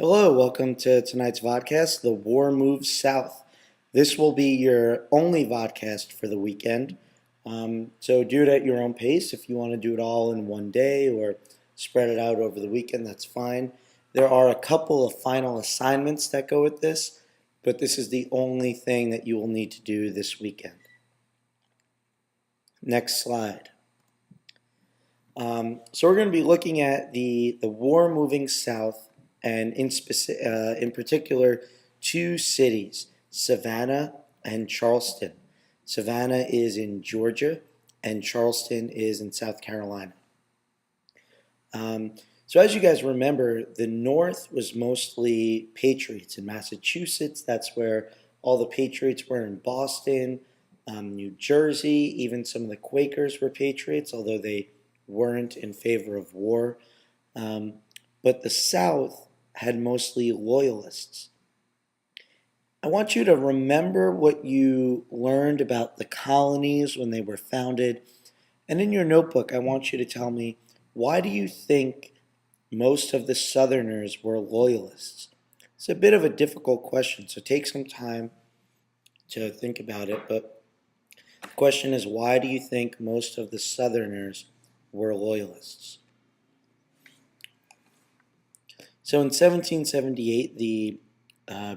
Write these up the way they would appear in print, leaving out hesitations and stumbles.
Hello, welcome to tonight's Vodcast, The War Moves South. This will be your only Vodcast for the weekend. So do it at your own pace. If you want to do it all in one day or spread it out over the weekend, that's fine. There are a couple of final assignments that go with this, but this is the only thing that you will need to do this weekend. Next slide. So we're going to be looking at the war moving south, and in particular, two cities, Savannah and Charleston. Savannah is in Georgia, and Charleston is in South Carolina. So as you guys remember, the North was mostly Patriots in Massachusetts. That's where all the Patriots were in Boston, New Jersey. Even some of the Quakers were Patriots, although they weren't in favor of war. But the South had mostly loyalists. I want you to remember what you learned about the colonies when they were founded. And in your notebook, I want you to tell me, why do you think most of the Southerners were loyalists? It's a bit of a difficult question, so take some time to think about it. But the question is, why do you think most of the Southerners were loyalists? So in 1778, the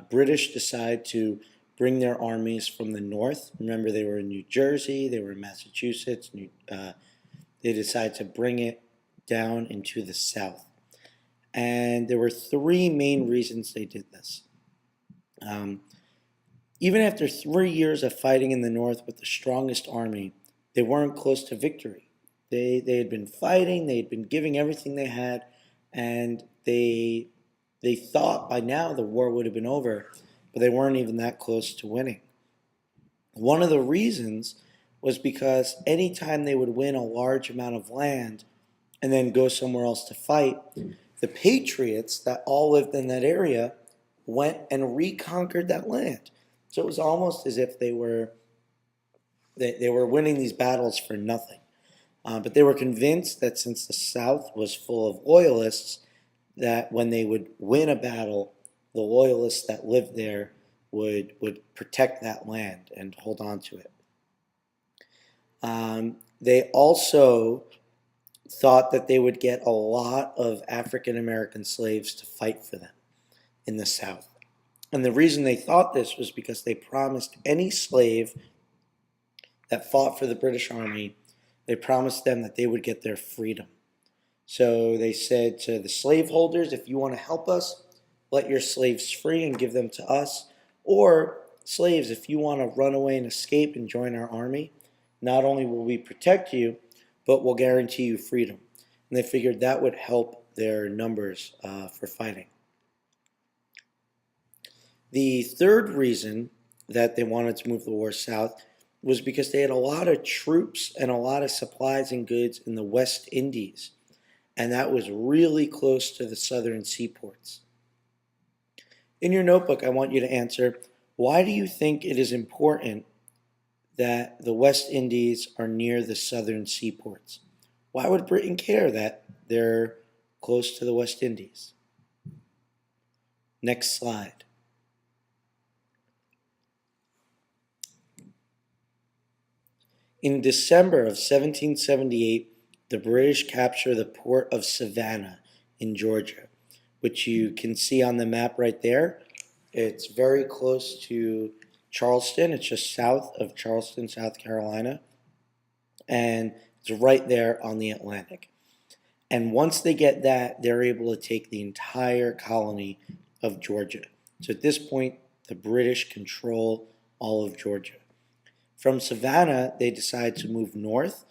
British decide to bring their armies from the north. Remember, they were in New Jersey, they were in Massachusetts. They decided to bring it down into the south. And there were three main reasons they did this. Even after 3 years of fighting in the north with the strongest army, they weren't close to victory. They had been fighting, they had been giving everything they had, and they thought by now the war would have been over, but they weren't even that close to winning. One of the reasons was because anytime they would win a large amount of land and then go somewhere else to fight, the Patriots that all lived in that area went and reconquered that land. So it was almost as if they were winning these battles for nothing. But they were convinced that since the South was full of loyalists, that when they would win a battle, the loyalists that lived there would protect that land and hold on to it. They also thought that they would get a lot of African American slaves to fight for them in the South. And the reason they thought this was because they promised any slave that fought for the British Army, they promised them that they would get their freedom. So they said to the slaveholders, if you want to help us, let your slaves free and give them to us. Or slaves, if you want to run away and escape and join our army, not only will we protect you, but we'll guarantee you freedom. And they figured that would help their numbers for fighting. The third reason that they wanted to move the war south was because they had a lot of troops and a lot of supplies and goods in the West Indies, and that was really close to the southern seaports. In your notebook, I want you to answer, why do you think it is important that the West Indies are near the southern seaports? Why would Britain care that they're close to the West Indies? Next slide. In December of 1778, the British capture the port of Savannah in Georgia, which you can see on the map right there. It's very close to Charleston. It's just south of Charleston, South Carolina. And it's right there on the Atlantic. And once they get that, they're able to take the entire colony of Georgia. So at this point, the British control all of Georgia. From Savannah, they decide to move north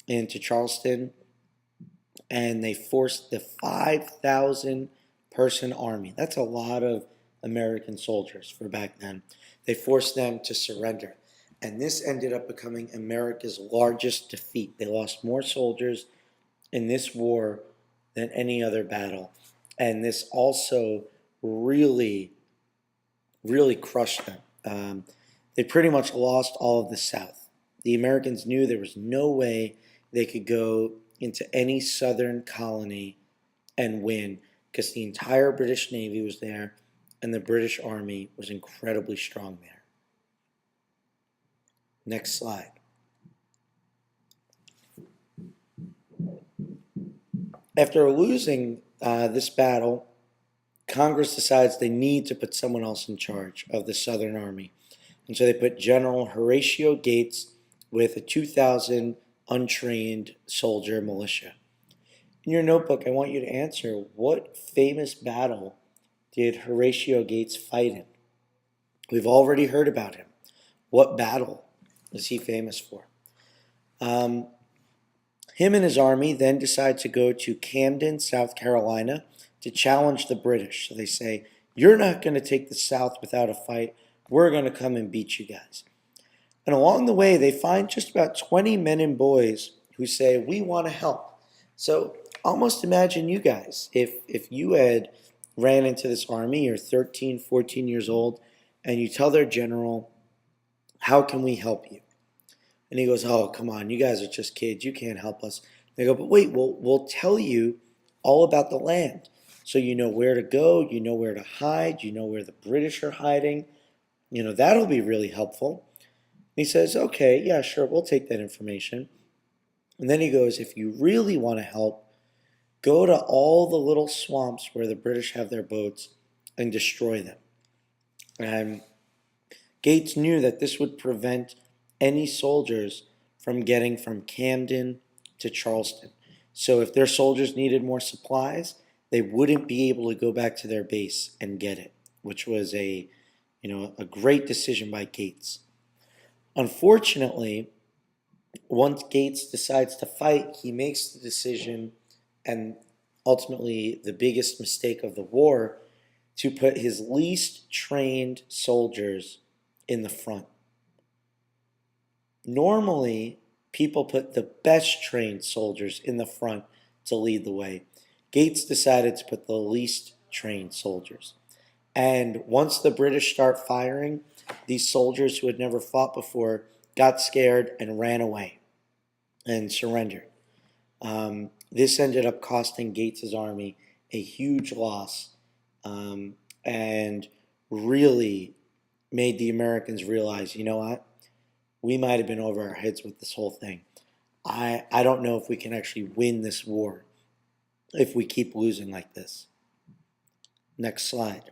into Charleston, and they forced the 5,000 person army. That's a lot of American soldiers for back then. They forced them to surrender. And this ended up becoming America's largest defeat. They lost more soldiers in this war than any other battle. And this also really crushed them. They pretty much lost all of the South. The Americans knew there was no way they could go into any southern colony and win, because the entire British Navy was there and the British Army was incredibly strong there. Next slide. After losing this battle, Congress decides they need to put someone else in charge of the Southern Army. And so they put General Horatio Gates with a 2,000 untrained soldier militia. In your notebook, I want you to answer, what famous battle did Horatio Gates fight in? We've already heard about him. What battle is he famous for? Him and his army then decide to go to Camden, South Carolina, to challenge the British. So they say, you're not going to take the South without a fight. We're going to come and beat you guys. And along the way, they find just about 20 men and boys who say, we want to help. So almost imagine you guys, if you had ran into this army, you're 13, 14 years old, and you tell their general, how can we help you? And he goes, oh, come on, you guys are just kids. You can't help us. They go, but wait, we'll tell you all about the land. So you know where to go, you know where to hide, you know where the British are hiding. You know, that'll be really helpful. And he says, okay, yeah, sure, we'll take that information. And then he goes, if you really want to help, go to all the little swamps where the British have their boats and destroy them. And Gates knew that this would prevent any soldiers from getting from Camden to Charleston. So if their soldiers needed more supplies, they wouldn't be able to go back to their base and get it, which was a great decision by Gates. Unfortunately, once Gates decides to fight, he makes the decision, and ultimately the biggest mistake of the war, to put his least trained soldiers in the front. Normally, people put the best trained soldiers in the front to lead the way. Gates decided to put the least trained soldiers. And once the British start firing, these soldiers who had never fought before got scared and ran away and surrendered. This ended up costing Gates's army a huge loss, and really made the Americans realize, you know what? We might have been over our heads with this whole thing. I don't know if we can actually win this war if we keep losing like this. Next slide.